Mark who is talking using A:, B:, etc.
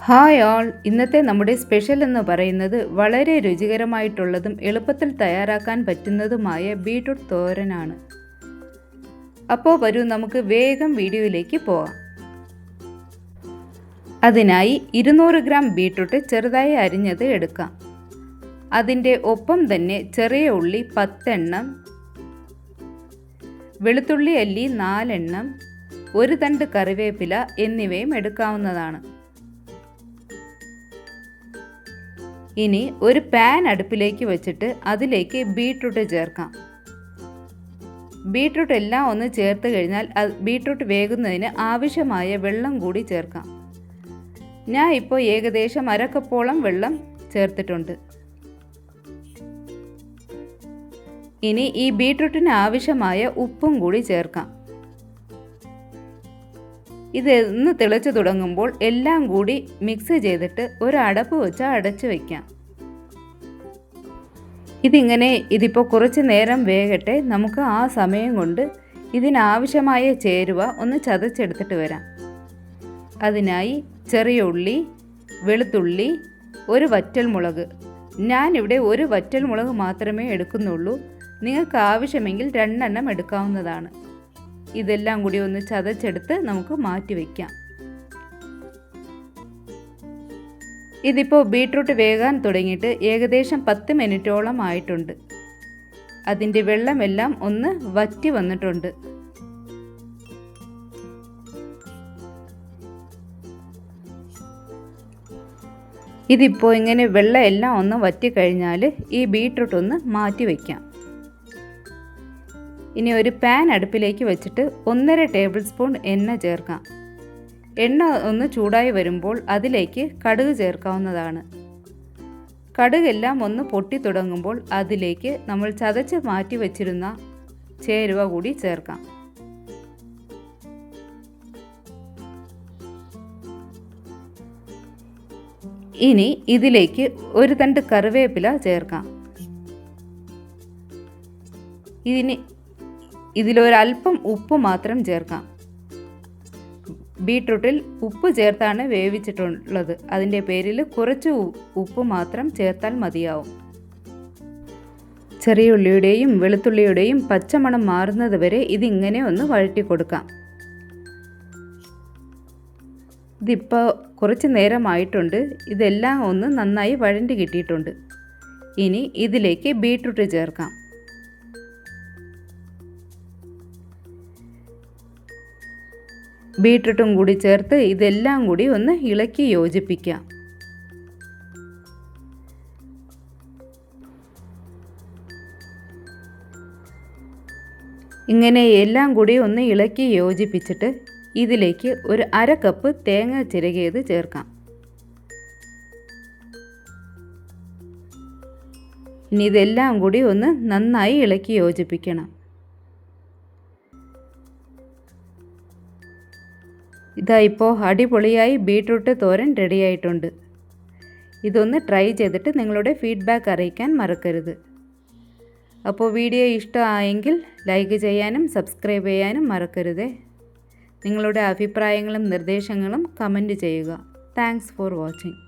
A: Hi all, ഇന്നത്തെ നമ്മുടെ special എന്ന് പറയുന്നത് വളരെ രുചികരമായിട്ടുള്ളതും എളുപ്പത്തിൽ തയ്യാറാക്കാൻ പറ്റുന്നതുമായ ബീട്രൂട്ട് തോരനാണ്. അപ്പോൾ വരൂ നമുക്ക് വേഗം വീഡിയോയിലേക്ക് പോകാം. അതിനായി 200 ഗ്രാം ബീട്രൂട്ട് ചെറുതായി അരിഞ്ഞത് എടുക്കാം. അതിൻ്റെ ഒപ്പം തന്നെ ചെറിയ ഉള്ളി 10 എണ്ണം, വെളുത്തുള്ളി അല്ലി 4 എണ്ണം, ഒരു തണ്ട് കറിവേപ്പില എന്നിവയും എടുക്കാവുന്നതാണ്. ഇനി ഒരു പാൻ അടുപ്പിലേക്ക് വെച്ചിട്ട് അതിലേക്ക് ബീട്രൂട്ട് ചേർക്കാം. ബീട്രൂട്ട് എല്ലാം ഒന്ന് ചേർത്ത് കഴിഞ്ഞാൽ ബീട്രൂട്ട് വേകുന്നതിന് ആവശ്യമായ വെള്ളം കൂടി ചേർക്കാം. ഞാൻ ഇപ്പോൾ ഏകദേശം അരക്കപ്പോളം വെള്ളം ചേർത്തിട്ടുണ്ട്. ഇനി ഈ ബീട്രൂട്ടിന് ആവശ്യമായ ഉപ്പും കൂടി ചേർക്കാം. ഇത് ഒന്ന് തിളച്ച് തുടങ്ങുമ്പോൾ എല്ലാം കൂടി മിക്സ് ചെയ്തിട്ട് ഒരു അടപ്പ് വെച്ച് അടച്ചു വയ്ക്കാം. ഇതിപ്പോൾ കുറച്ച് നേരം വേകട്ടെ. നമുക്ക് ആ സമയം കൊണ്ട് ഇതിനാവശ്യമായ ചേരുവ ഒന്ന് ചതച്ചെടുത്തിട്ട് വരാം. അതിനായി ചെറിയ ഉള്ളി, വെളുത്തുള്ളി, ഒരു വറ്റൽമുളക്. ഞാനിവിടെ ഒരു വറ്റൽമുളക് മാത്രമേ എടുക്കുന്നുള്ളൂ. നിങ്ങൾക്ക് ആവശ്യമെങ്കിൽ 2 എണ്ണം എടുക്കാവുന്നതാണ്. ഇതെല്ലാം കൂടി ഒന്ന് ചതച്ചെടുത്ത് നമുക്ക് മാറ്റി വയ്ക്കാം. ഇതിപ്പോൾ ബീട്രൂട്ട് വേകാൻ തുടങ്ങിയിട്ട് ഏകദേശം 10 മിനിറ്റോളം ആയിട്ടുണ്ട്. അതിൻ്റെ വെള്ളമെല്ലാം ഒന്ന് വറ്റി വന്നിട്ടുണ്ട്. ഇതിപ്പോൾ ഇങ്ങനെ വെള്ളം എല്ലാം ഒന്ന് വറ്റി കഴിഞ്ഞാൽ ഈ ബീട്രൂട്ട് ഒന്ന് മാറ്റി വയ്ക്കാം. ഇനി ഒരു പാൻ അടുപ്പിലേക്ക് വെച്ചിട്ട് 1.5 ടേബിൾ സ്പൂൺ എണ്ണ ചേർക്കാം. എണ്ണ ഒന്ന് ചൂടായി വരുമ്പോൾ അതിലേക്ക് കടുക് ചേർക്കാവുന്നതാണ്. കടുകെല്ലാം ഒന്ന് പൊട്ടി തുടങ്ങുമ്പോൾ അതിലേക്ക് നമ്മൾ ചതച്ച് മാറ്റി വെച്ചിരുന്ന ചേരുവ കൂടി ചേർക്കാം. ഇനി ഇതിലേക്ക് ഒരു തണ്ട് കറിവേപ്പില ചേർക്കാം. ഇതിലൊരല്പം ഉപ്പ് മാത്രം ചേർക്കാം. ബീട്രൂട്ടിൽ ഉപ്പ് ചേർത്താണ് വേവിച്ചിട്ടുള്ളത്. അതിൻ്റെ പേരിൽ കുറച്ച് ഉപ്പ് മാത്രം ചേർത്താൽ മതിയാവും. ചെറിയ ഉള്ളിയുടെയും വെളുത്തുള്ളിയുടെയും പച്ചമണം മാറുന്നത് വരെ ഇതിങ്ങനെ ഒന്ന് വഴറ്റി കൊടുക്കാം. ഇതിപ്പോൾ കുറച്ച് നേരമായിട്ടുണ്ട്. ഇതെല്ലാം ഒന്ന് നന്നായി വഴണ്ടി കിട്ടിയിട്ടുണ്ട്. ഇനി ഇതിലേക്ക് ബീട്രൂട്ട് ചേർക്കാം. ബീട്രൂട്ടും കൂടി ചേർത്ത് ഇതെല്ലാം കൂടി ഒന്ന് ഇളക്കി യോജിപ്പിക്കാം. ഇങ്ങനെ എല്ലാം കൂടി ഒന്ന് ഇളക്കി യോജിപ്പിച്ചിട്ട് ഇതിലേക്ക് ഒരു 1/2 കപ്പ് തേങ്ങ ചിരകിയത് ചേർക്കാം. ഇനി ഇതെല്ലാം കൂടി ഒന്ന് നന്നായി ഇളക്കി യോജിപ്പിക്കണം. ഇപ്പോൾ അടിപൊളിയായി ബീട്രൂട്ട് തോരൻ റെഡിയായിട്ടുണ്ട്. ഇതൊന്ന് ട്രൈ ചെയ്തിട്ട് നിങ്ങളുടെ ഫീഡ്ബാക്ക് അറിയിക്കാൻ മറക്കരുത്. അപ്പോൾ വീഡിയോ ഇഷ്ടമായെങ്കിൽ ലൈക്ക് ചെയ്യാനും സബ്സ്ക്രൈബ് ചെയ്യാനും മറക്കരുത്. നിങ്ങളുടെ അഭിപ്രായങ്ങളും നിർദ്ദേശങ്ങളും കമൻറ്റ് ചെയ്യുക. Thanks for watching.